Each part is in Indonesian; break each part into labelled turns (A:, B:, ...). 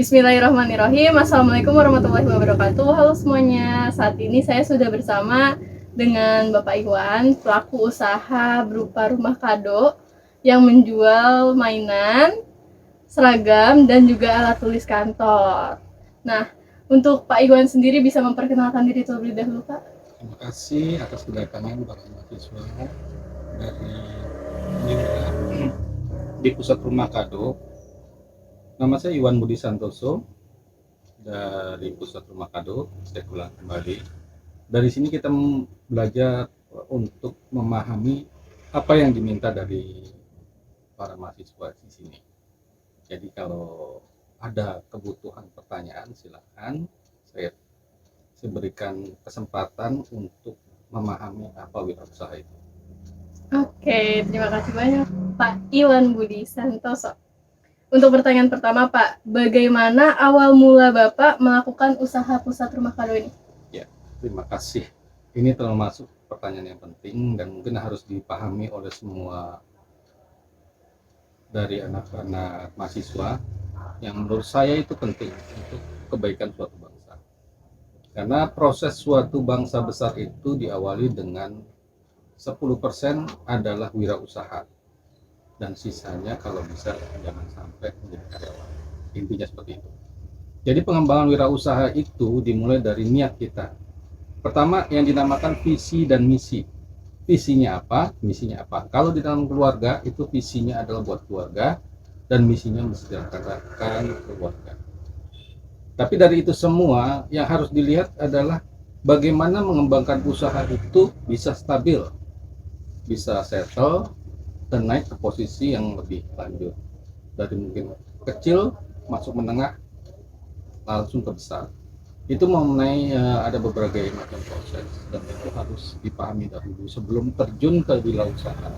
A: Bismillahirrahmanirrahim. Assalamualaikum warahmatullahi wabarakatuh. Halo semuanya. Saat ini saya sudah bersama dengan Bapak Iwan, pelaku usaha berupa rumah kado yang menjual mainan, seragam, dan juga alat tulis kantor. Nah, untuk Pak Iwan sendiri bisa memperkenalkan diri terlebih dahulu, Pak.
B: Terima kasih atas kedatangan para mahasiswa dari Unira di pusat rumah kado. Nama saya Iwan Budi Santoso dari pusat rumah kado. Saya ulang kembali. Dari sini kita belajar untuk memahami apa yang diminta dari para mahasiswa di sini. Jadi kalau ada kebutuhan pertanyaan silakan saya berikan kesempatan untuk memahami apa wirausaha itu.
A: Oke, terima kasih banyak Pak Iwan Budi Santoso. Untuk pertanyaan pertama, Pak, bagaimana awal mula Bapak melakukan usaha pusat rumah kado ini?
B: Ya, terima kasih. Ini termasuk pertanyaan yang penting dan mungkin harus dipahami oleh semua dari anak-anak mahasiswa yang menurut saya itu penting untuk kebaikan suatu bangsa. Karena proses suatu bangsa besar itu diawali dengan 10% adalah wirausaha dan sisanya kalau bisa jangan sampai menjadi karyawan. Intinya seperti itu. Jadi pengembangan wirausaha itu dimulai dari niat kita. Pertama yang dinamakan visi dan misi. Visinya apa? Misinya apa? Kalau di dalam keluarga itu visinya adalah buat keluarga dan misinya mensejahterakan keluarga. Tapi dari itu semua yang harus dilihat adalah bagaimana mengembangkan usaha itu bisa stabil, bisa settle dan naik ke posisi yang lebih lanjut. Dari mungkin kecil masuk menengah langsung ke besar. Itu mengenai ada berbagai macam proses dan itu harus dipahami dahulu sebelum terjun ke wirausaha.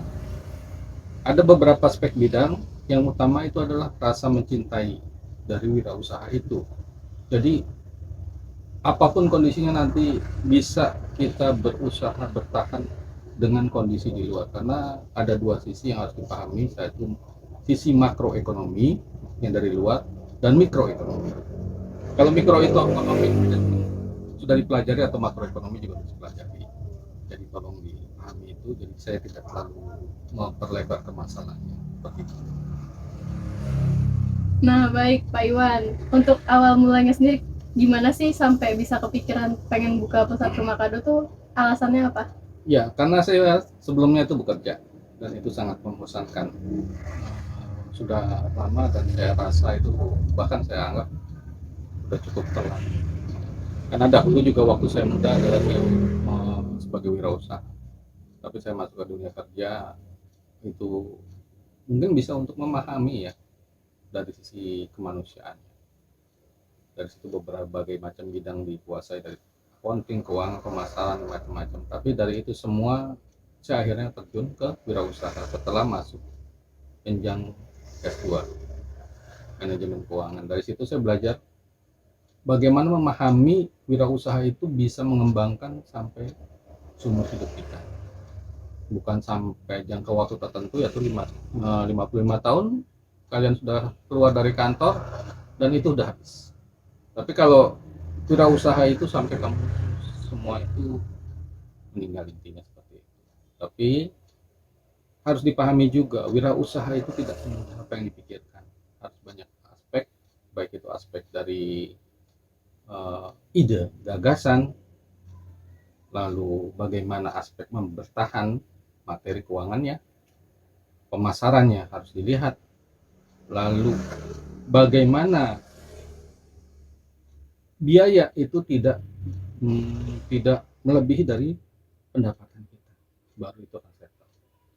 B: Ada beberapa aspek bidang, yang utama itu adalah rasa mencintai dari wirausaha itu. Jadi apapun kondisinya nanti bisa kita berusaha bertahan dengan kondisi di luar, karena ada dua sisi yang harus dipahami, yaitu sisi makroekonomi yang dari luar dan mikroekonomi. Kalau mikroekonomi sudah dipelajari atau makroekonomi juga harus dipelajari. Jadi tolong dipahami itu. Jadi saya tidak terlalu memperlebar ke masalahnya. Seperti itu.
A: Nah, baik Pak Iwan. Untuk awal mulanya sendiri, gimana sih sampai bisa kepikiran pengen buka pusat rumah kado tuh? Alasannya apa?
B: Ya, karena saya sebelumnya itu bekerja dan itu sangat membosankan. Sudah lama dan saya rasa itu bahkan saya anggap sudah cukup telat. Karena dahulu juga waktu saya muda adalah sebagai wirausaha. Tapi saya masuk ke dunia kerja itu mungkin bisa untuk memahami ya dari sisi kemanusiaan. Dari situ berbagai macam bidang dikuasai, dari accounting, keuangan, pemasaran, macam-macam. Tapi dari itu semua saya akhirnya terjun ke wirausaha setelah masuk jenjang S2 manajemen keuangan. Dari situ saya belajar bagaimana memahami wirausaha itu bisa mengembangkan sampai seumur hidup kita. Bukan sampai jangka waktu tertentu, yaitu 55 tahun kalian sudah keluar dari kantor dan itu udah habis. Tapi kalau wirausaha itu sampai kamu semua itu meninggal, intinya seperti itu. Tapi harus dipahami juga wirausaha itu tidak semudah apa yang dipikirkan. Harus banyak aspek, baik itu aspek dari ide, gagasan, lalu bagaimana aspek bertahan materi keuangannya, pemasarannya harus dilihat, lalu bagaimana biaya itu tidak melebihi dari pendapatan kita, baru itu aset.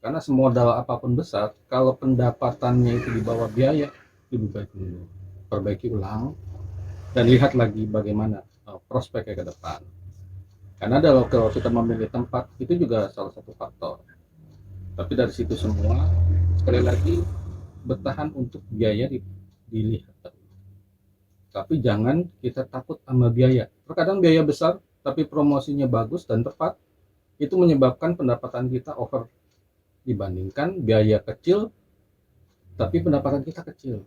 B: Karena semodal apapun besar, kalau pendapatannya itu di bawah biaya, lebih baik dulu perbaiki ulang dan lihat lagi bagaimana prospeknya ke depan. Karena kalau kita memilih tempat itu juga salah satu faktor. Tapi dari situ semua sekali lagi bertahan untuk biaya dilihat. Tapi jangan kita takut sama biaya. Terkadang biaya besar tapi promosinya bagus dan tepat, itu menyebabkan pendapatan kita over dibandingkan biaya kecil tapi pendapatan kita kecil.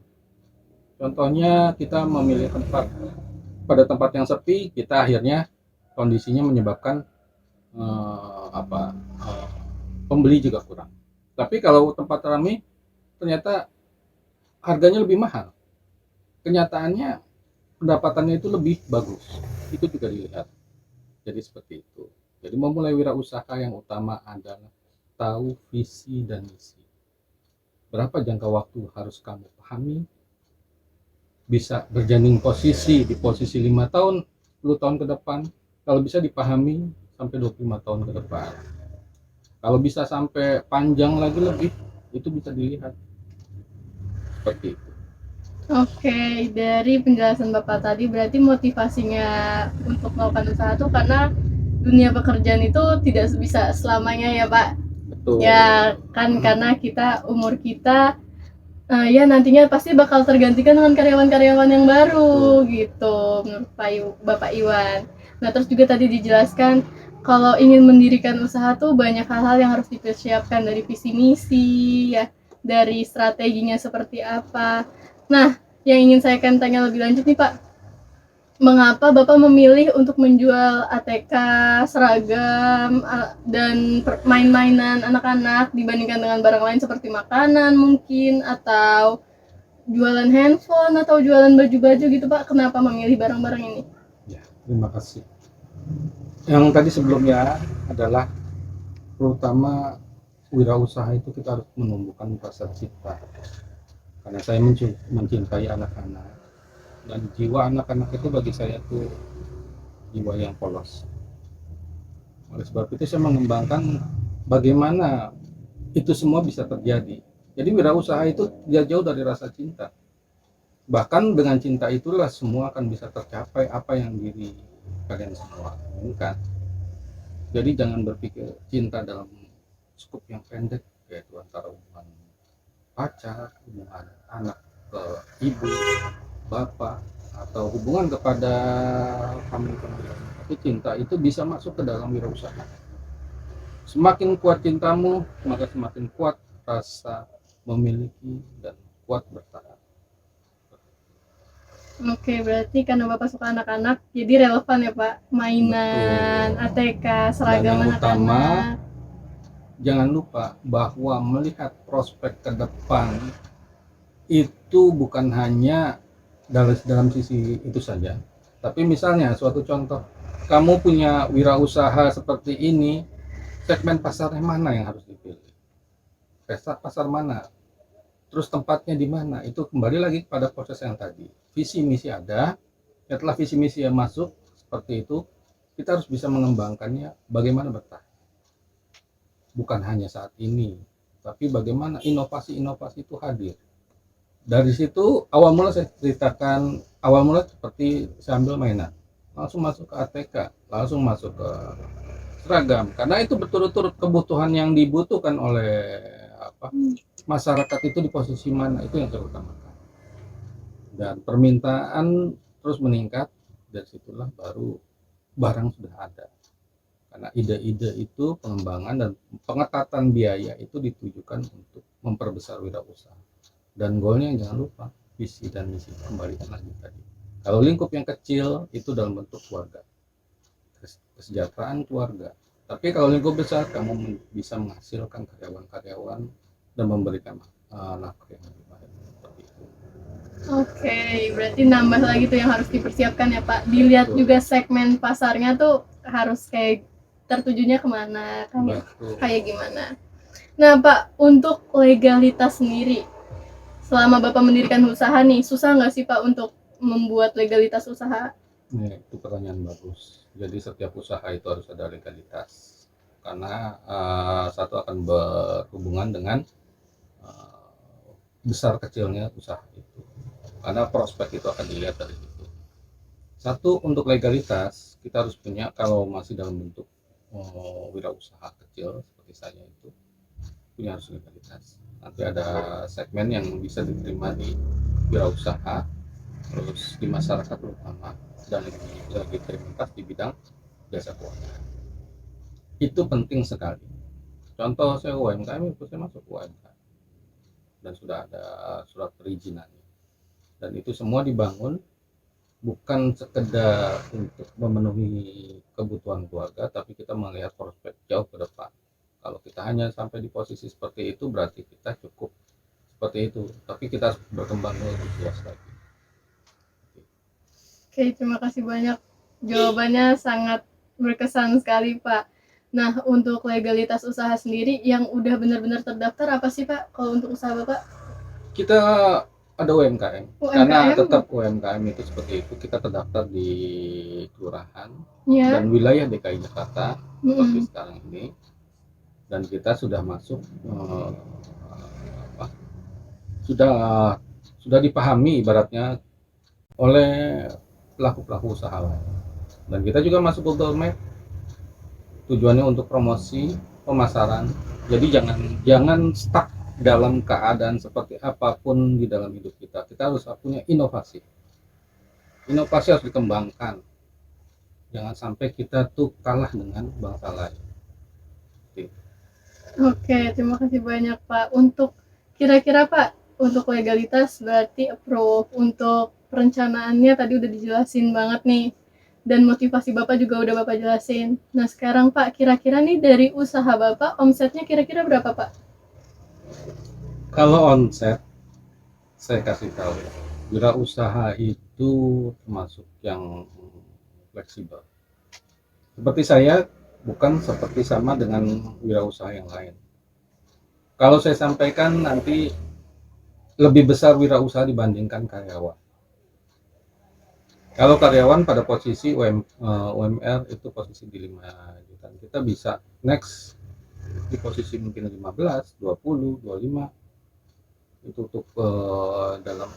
B: Contohnya kita memilih tempat, pada tempat yang sepi kita akhirnya kondisinya menyebabkan apa pembeli juga kurang. Tapi kalau tempat ramai ternyata harganya lebih mahal. Kenyataannya pendapatannya itu lebih bagus. Itu juga dilihat. Jadi seperti itu. Jadi memulai wirausaha yang utama adalah tahu visi dan misi. Berapa jangka waktu harus kamu pahami, bisa berjaning posisi di posisi 5 tahun, 10 tahun ke depan, kalau bisa dipahami sampai 25 tahun ke depan. Kalau bisa sampai panjang lagi lebih, itu bisa dilihat. Seperti itu.
A: Oke, dari penjelasan Bapak tadi berarti motivasinya untuk melakukan usaha itu karena dunia pekerjaan itu tidak bisa selamanya ya Pak.
B: Betul.
A: Ya kan karena kita umur kita ya nantinya pasti bakal tergantikan dengan karyawan-karyawan yang baru gitu menurut Bapak Iwan. Nah terus juga tadi dijelaskan kalau ingin mendirikan usaha tuh banyak hal-hal yang harus dipersiapkan dari visi misi ya, dari strateginya seperti apa. Nah yang ingin saya akan tanya lebih lanjut nih Pak, mengapa Bapak memilih untuk menjual ATK, seragam, dan main-mainan anak-anak dibandingkan dengan barang lain seperti makanan mungkin, atau jualan handphone, atau jualan baju-baju gitu Pak? Kenapa memilih barang-barang ini?
B: Ya, terima kasih. Yang tadi sebelumnya adalah terutama wirausaha itu kita harus menumbuhkan rasa cita. Karena saya mencintai anak-anak, dan jiwa anak-anak itu bagi saya tuh jiwa yang polos. Oleh sebab itu saya mengembangkan bagaimana itu semua bisa terjadi. Jadi wirausaha itu tidak jauh dari rasa cinta. Bahkan dengan cinta itulah semua akan bisa tercapai apa yang diri kalian semua inginkan. Jadi jangan berpikir cinta dalam skup yang pendek, yaitu antara hubungan pacar, hubungan anak ke ibu, bapak, atau hubungan kepada family. Tapi cinta itu bisa masuk ke dalam wirausaha. Semakin kuat cintamu, maka semakin kuat rasa memiliki dan kuat bertahan.
A: Oke, berarti karena Bapak suka anak-anak, jadi relevan ya Pak, mainan,
B: Betul.
A: ATK,
B: Dan
A: seragam
B: yang utama,
A: anak-anak.
B: jangan lupa bahwa melihat prospek ke depan itu bukan hanya dalam sisi itu saja. Tapi misalnya suatu contoh, kamu punya wirausaha seperti ini, segmen pasarnya mana yang harus dipilih? Pasar mana? Terus tempatnya di mana? Itu kembali lagi pada proses yang tadi. Visi misi ada, setelah visi misi yang masuk seperti itu, kita harus bisa mengembangkannya bagaimana bertahan. Bukan hanya saat ini, tapi bagaimana inovasi-inovasi itu hadir. Dari situ awal mula saya ceritakan, awal mula seperti saya ambil mainan, langsung masuk ke ATK, langsung masuk ke seragam, karena itu betul-betul kebutuhan yang dibutuhkan oleh masyarakat itu di posisi mana, itu yang saya utamakan. Dan permintaan terus meningkat, dari situlah baru barang sudah ada. Karena ide-ide itu pengembangan dan pengetatan biaya itu ditujukan untuk memperbesar wirausaha. Dan goalnya jangan lupa visi dan misi, kembalikan lagi tadi. Kalau lingkup yang kecil itu dalam bentuk keluarga, kesejahteraan keluarga. Tapi kalau lingkup besar, kamu bisa menghasilkan karyawan-karyawan dan memberikan nafkah yang lebih baik. Seperti itu.
A: Oke, berarti nambah lagi tuh yang harus dipersiapkan ya Pak. Dilihat
B: Betul.
A: juga segmen pasarnya tuh harus kayak tertujunya kemana, kayak gimana. Nah Pak, untuk legalitas sendiri, selama Bapak mendirikan usaha nih, susah nggak sih Pak untuk membuat legalitas usaha?
B: Itu pertanyaan bagus. Jadi setiap usaha itu harus ada legalitas. Karena satu akan berhubungan dengan besar kecilnya usaha itu. Karena prospek itu akan dilihat dari itu. Satu, untuk legalitas kita harus punya, kalau masih dalam bentuk wirausaha kecil seperti saya itu, punya harus legalitas. Nanti ada segmen yang bisa diterima di wirausaha, terus di masyarakat terutama, dan legalitas di bidang jasa keuangan. Itu penting sekali. Contoh saya UMKM, itu saya masuk UMKM dan sudah ada surat perizinannya. Dan itu semua dibangun bukan sekedar untuk memenuhi kebutuhan keluarga, tapi kita melihat prospek jauh ke depan. Kalau kita hanya sampai di posisi seperti itu, berarti kita cukup seperti itu, tapi kita harus berkembang lebih luas lagi.
A: Oke, terima kasih banyak. Jawabannya sangat berkesan sekali, Pak. Nah, untuk legalitas usaha sendiri yang udah benar-benar terdaftar apa sih, Pak? Kalau untuk usaha Bapak?
B: Kita ada UMKM, karena
A: UMKM?
B: tetap UMKM itu seperti itu, kita terdaftar di kelurahan
A: Ya.
B: dan wilayah DKI Jakarta seperti
A: Mm-mm.
B: sekarang ini, dan kita sudah masuk apa, sudah dipahami ibaratnya oleh pelaku-pelaku usaha lain. Dan kita juga masuk Google Map, tujuannya untuk promosi, pemasaran. Jadi jangan stuck dalam keadaan seperti apapun di dalam hidup kita. Kita harus punya inovasi. Inovasi harus dikembangkan. Jangan sampai kita tuh kalah dengan bangsa lain.
A: Oke, terima kasih banyak, Pak. Untuk kira-kira, Pak, untuk legalitas berarti approve. Untuk perencanaannya tadi udah dijelasin banget nih. Dan motivasi Bapak juga udah Bapak jelasin. Nah, sekarang Pak, kira-kira nih dari usaha Bapak, omsetnya kira-kira berapa, Pak?
B: Kalau omset, saya kasih tahu ya, wirausaha itu termasuk yang fleksibel. Seperti saya, bukan seperti sama dengan wirausaha yang lain. Kalau saya sampaikan nanti lebih besar wirausaha dibandingkan karyawan. Kalau karyawan pada posisi UMR itu posisi di 5 juta. Kita bisa next di posisi mungkin 15, 20, 25 itu untuk dalam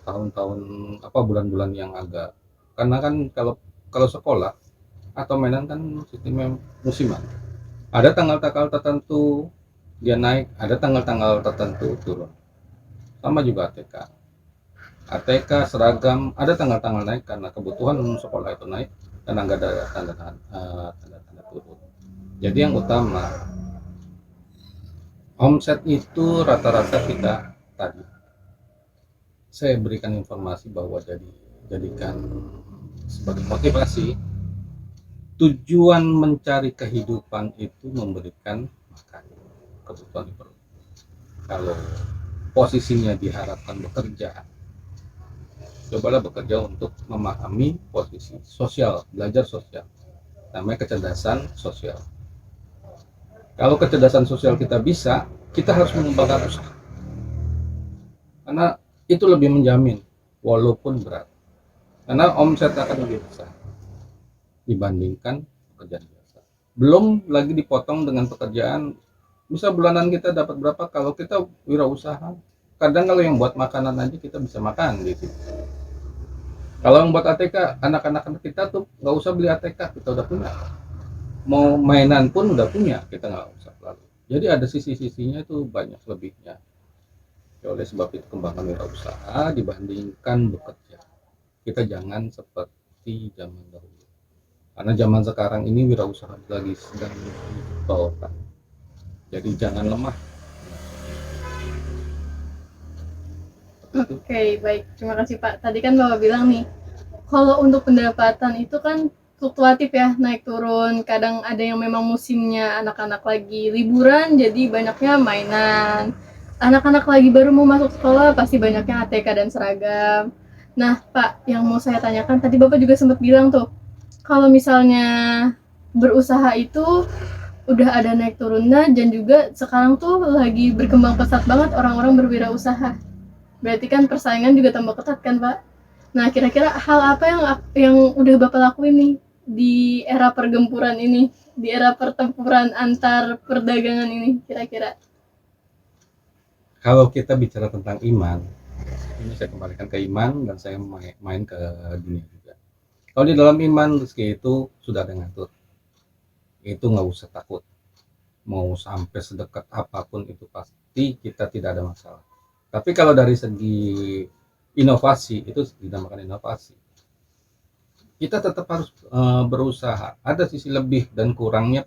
B: tahun-tahun bulan-bulan yang agak, karena kan kalau sekolah atau mainan kan sistemnya musiman. Ada tanggal-tanggal tertentu dia naik, ada tanggal-tanggal tertentu turun. Sama juga ATK seragam ada tanggal-tanggal naik karena kebutuhan sekolah itu naik dan nggak ada tanda-tanda turun. Jadi yang utama omset itu rata-rata kita tadi saya berikan informasi bahwa jadikan sebagai motivasi. Tujuan mencari kehidupan itu memberikan makan, kebutuhan perut. Kalau posisinya diharapkan bekerja, cobalah bekerja untuk memahami posisi sosial, belajar sosial, namanya kecerdasan sosial. Kalau kecerdasan sosial kita bisa, kita harus mengembangkan usaha, karena itu lebih menjamin walaupun berat, karena omset akan lebih besar dibandingkan pekerjaan biasa. Belum lagi dipotong dengan pekerjaan, bisa bulanan kita dapat berapa. Kalau kita wirausaha, kadang kalau yang buat makanan aja kita bisa makan gitu. Kalau yang buat ATK, anak-anak kita tuh nggak usah beli ATK, kita udah punya. Mau mainan pun udah punya, kita nggak usah lalu. Jadi ada sisi-sisinya itu banyak lebihnya. Oleh sebab itu kembangkan wirausaha dibandingkan bekerja. Kita jangan seperti zaman dahulu. Karena zaman sekarang ini wirausaha lagi sedang diperlukan. Jadi jangan lemah.
A: Oke, baik. Terima kasih, Pak. Tadi kan Bapak bilang nih, kalau untuk pendapatan itu kan fluktuatif ya, naik turun. Kadang ada yang memang musimnya anak-anak lagi liburan, jadi banyaknya mainan. Anak-anak lagi baru mau masuk sekolah, pasti banyaknya ATK dan seragam. Nah, Pak, yang mau saya tanyakan, tadi Bapak juga sempat bilang tuh, kalau misalnya berusaha itu udah ada naik turunnya, dan juga sekarang tuh lagi berkembang pesat banget orang-orang berwirausaha. Berarti kan persaingan juga tambah ketat kan, Pak? Nah, kira-kira hal apa yang udah Bapak lakuin nih di era pergempuran ini, di era pertempuran antar perdagangan ini, kira-kira?
B: Kalau kita bicara tentang iman, ini saya kembalikan ke iman dan saya main ke dunia juga. Kalau di dalam iman rezeki itu sudah ada ngatur, itu nggak usah takut. Mau sampai sedekat apapun itu pasti kita tidak ada masalah. Tapi kalau dari segi inovasi, itu dinamakan inovasi. Kita tetap harus berusaha. Ada sisi lebih dan kurangnya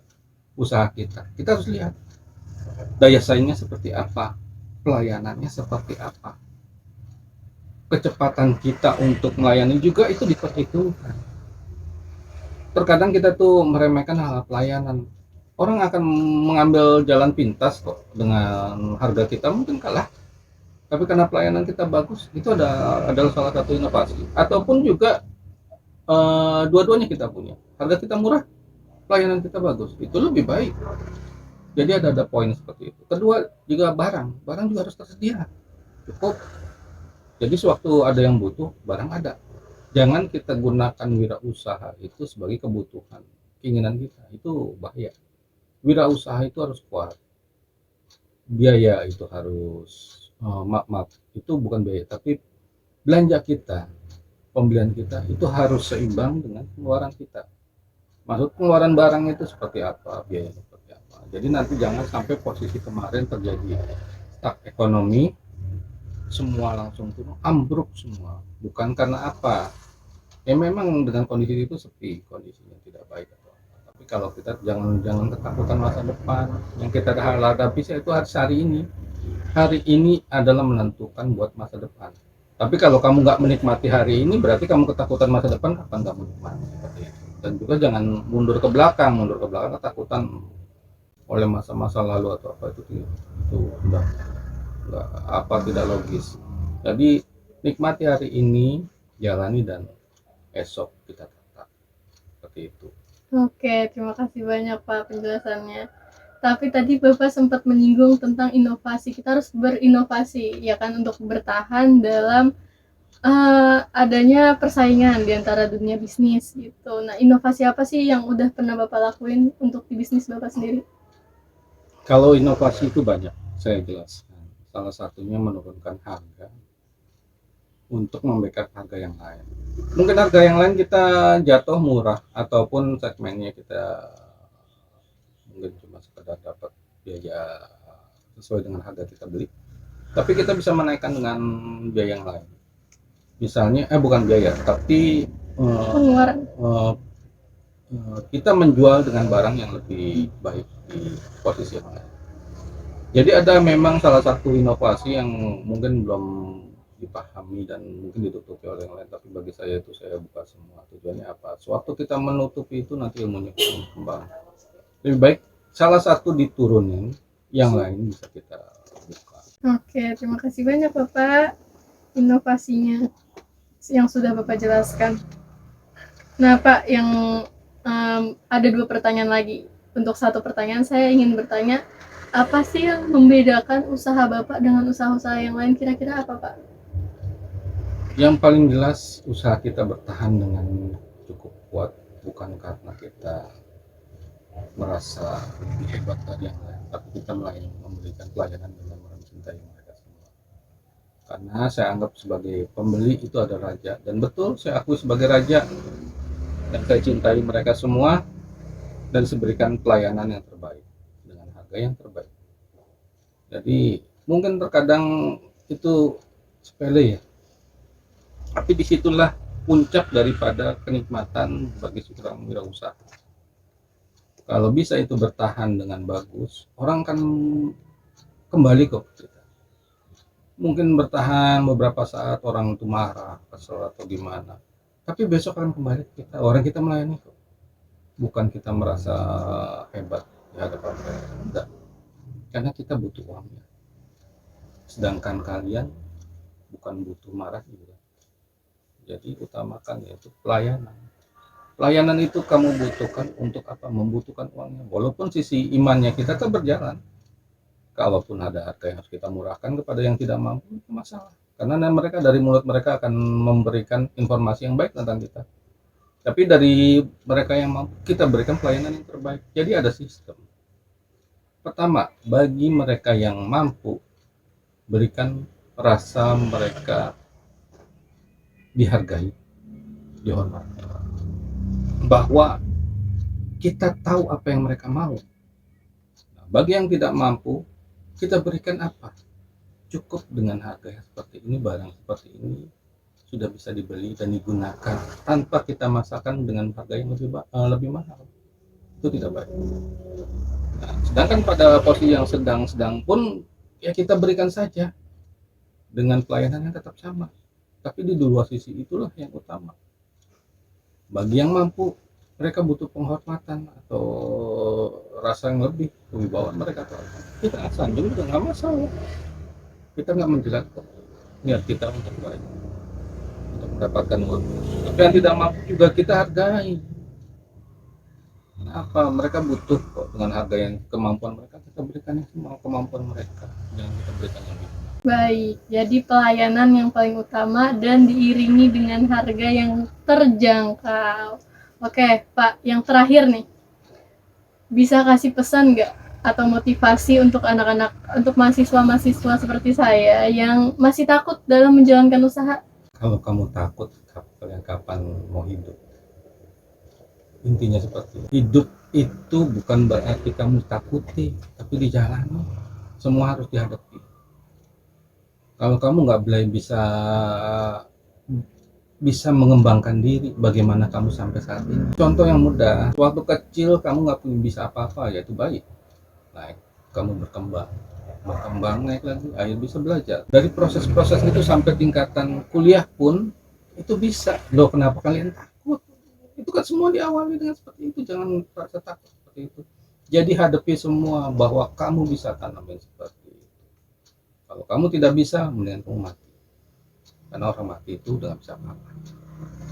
B: usaha kita. Kita harus lihat daya saingnya seperti apa, pelayanannya seperti apa, kecepatan kita untuk melayani juga itu diperhitungkan. Terkadang kita tuh meremehkan hal pelayanan. Orang akan mengambil jalan pintas kok dengan harga kita mungkin kalah, tapi karena pelayanan kita bagus, itu adalah salah satu inovasi. Ataupun juga dua-duanya kita punya. Harga kita murah, pelayanan kita bagus, itu lebih baik. Jadi ada poin seperti itu. Kedua juga barang juga harus tersedia, cukup. Jadi sewaktu ada yang butuh, barang ada. Jangan kita gunakan wirausaha itu sebagai kebutuhan, keinginan kita, itu bahaya. Wirausaha itu harus kuat, biaya itu harus maaf, itu bukan biaya, tapi belanja kita, pembelian kita itu harus seimbang dengan pengeluaran kita. Maksud pengeluaran barang itu seperti apa, biaya seperti apa. Jadi nanti jangan sampai posisi kemarin terjadi stuck ekonomi, semua langsung turun, ambruk semua. Bukan karena apa, ya memang dengan kondisi itu sepi, kondisinya tidak baik atau apa. Tapi kalau kita jangan ketakutan masa depan. Yang kita hadapi itu hari ini adalah menentukan buat masa depan. Tapi kalau kamu nggak menikmati hari ini, berarti kamu ketakutan masa depan kapan kamu menikmati, seperti itu. Dan juga jangan mundur ke belakang ketakutan oleh masa-masa lalu atau apa, itu udah nggak apa, tidak logis. Jadi nikmati hari ini, jalani, dan esok kita tata, seperti itu.
A: Oke, terima kasih banyak Pak penjelasannya. Tapi tadi Bapak sempat menyinggung tentang inovasi. Kita harus berinovasi, ya kan, untuk bertahan dalam adanya persaingan di antara dunia bisnis gitu. Nah, inovasi apa sih yang udah pernah Bapak lakuin untuk di bisnis Bapak sendiri?
B: Kalau inovasi itu banyak, saya jelaskan. Salah satunya menurunkan harga untuk membackup harga yang lain. Mungkin harga yang lain kita jatuh murah, ataupun segmennya kita mungkin cuma sekedar dapat biaya sesuai dengan harga kita beli, tapi kita bisa menaikkan dengan biaya yang lain. Misalnya bukan biaya, tapi
A: Pengeluaran.
B: kita menjual dengan barang yang lebih baik di posisi yang lain. Jadi ada memang salah satu inovasi yang mungkin belum dipahami dan mungkin ditutupi oleh yang lain, tapi bagi saya itu saya buka semua. Tujuannya apa? Sewaktu kita menutupi itu nanti ilmunya berkembang. Lebih baik salah satu diturunin, yang lain bisa kita buka.
A: Oke, terima kasih banyak Bapak inovasinya yang sudah Bapak jelaskan. Nah Pak, yang ada 2 pertanyaan lagi. Untuk satu pertanyaan saya ingin bertanya, apa sih yang membedakan usaha Bapak dengan usaha-usaha yang lain, kira-kira apa Pak?
B: Yang paling jelas usaha kita bertahan dengan cukup kuat bukan karena kita merasa lebih hebat dari yang lain, tapi kita memberikan pelayanan dengan mencintai mereka semua. Karena saya anggap sebagai pembeli itu ada raja, dan betul saya akui sebagai raja, dan saya cintai mereka semua dan berikan pelayanan yang terbaik dengan harga yang terbaik. Jadi mungkin terkadang itu sepele ya, tapi disitulah puncak daripada kenikmatan bagi seorang wirausaha. Kalau bisa itu bertahan dengan bagus, orang kan kembali kok kita. Mungkin bertahan beberapa saat, orang itu marah, kesel atau gimana, tapi besok akan kembali kita. Orang kita melayani kok, bukan kita merasa hebat di hadapan mereka, enggak, karena kita butuh uangnya. Sedangkan kalian bukan butuh marah juga. Jadi utamakan yaitu pelayanan. Pelayanan itu kamu butuhkan untuk apa? Membutuhkan uangnya. Walaupun sisi imannya kita kan berjalan. Kalaupun ada harga yang harus kita murahkan kepada yang tidak mampu, itu masalah. Karena mereka dari mulut mereka akan memberikan informasi yang baik tentang kita. Tapi dari mereka yang mampu, kita berikan pelayanan yang terbaik. Jadi ada sistem. Pertama, bagi mereka yang mampu, berikan rasa mereka dihargai, dihormati, bahwa kita tahu apa yang mereka mau. Nah, bagi yang tidak mampu, kita berikan apa? Cukup dengan harga yang seperti ini, barang seperti ini sudah bisa dibeli dan digunakan tanpa kita masakkan dengan harga yang lebih mahal. Itu tidak baik. Nah, sedangkan pada posisi yang sedang pun ya kita berikan saja dengan pelayanan yang tetap sama. Tapi di dua sisi itulah yang utama. Bagi yang mampu, mereka butuh penghormatan atau rasa yang lebih, kewibawaan mereka tuh. Kita sanjung juga nggak masalah. Kita nggak menjilat kok. Niat kita untuk baik, untuk mendapatkan uang. Tapi yang tidak mampu juga kita hargai. Kenapa? Mereka butuh kok, dengan harga yang kemampuan mereka, kita berikan yang semua kemampuan mereka, jangan kita berikan yang lebih.
A: Baik, jadi pelayanan yang paling utama dan diiringi dengan harga yang terjangkau. Oke, Pak, yang terakhir nih, bisa kasih pesan nggak atau motivasi untuk anak-anak, untuk mahasiswa-mahasiswa seperti saya yang masih takut dalam menjalankan usaha?
B: Kalau kamu takut, kapan mau hidup? Intinya seperti itu. Hidup itu bukan berarti kamu takuti, tapi dijalani. Semua harus dihadapi. Kalau kamu nggak boleh bisa mengembangkan diri, bagaimana kamu sampai saat ini? Contoh yang mudah, waktu kecil kamu nggak punya bisa apa-apa, yaitu bayi. Naik, kamu berkembang, naik lagi, akhirnya bisa belajar. Dari proses-proses itu sampai tingkatan kuliah pun itu bisa. Loh, kenapa kalian takut? Itu kan semua diawali dengan seperti itu, jangan merasa takut seperti itu. Jadi hadapi semua bahwa kamu bisa tanamin seperti itu. Kalau kamu tidak bisa, mendingan kamu mati. Karena orang mati itu udah nggak bisa apa-apa.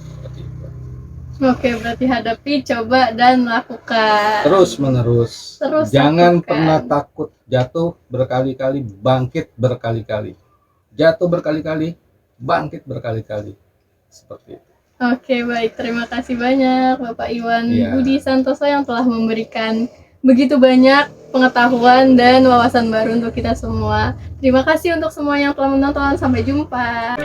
B: Seperti itu.
A: Oke, berarti hadapi, coba, dan lakukan.
B: Terus menerus. Jangan
A: lakukan.
B: pernah takut jatuh berkali-kali, bangkit berkali-kali. Jatuh berkali-kali, bangkit berkali-kali. Seperti itu.
A: Oke, baik. Terima kasih banyak Bapak Iwan
B: Iya.
A: Budi Santoso yang telah memberikan begitu banyak pengetahuan dan wawasan baru untuk kita semua. Terima kasih untuk semua yang telah menonton. Sampai jumpa.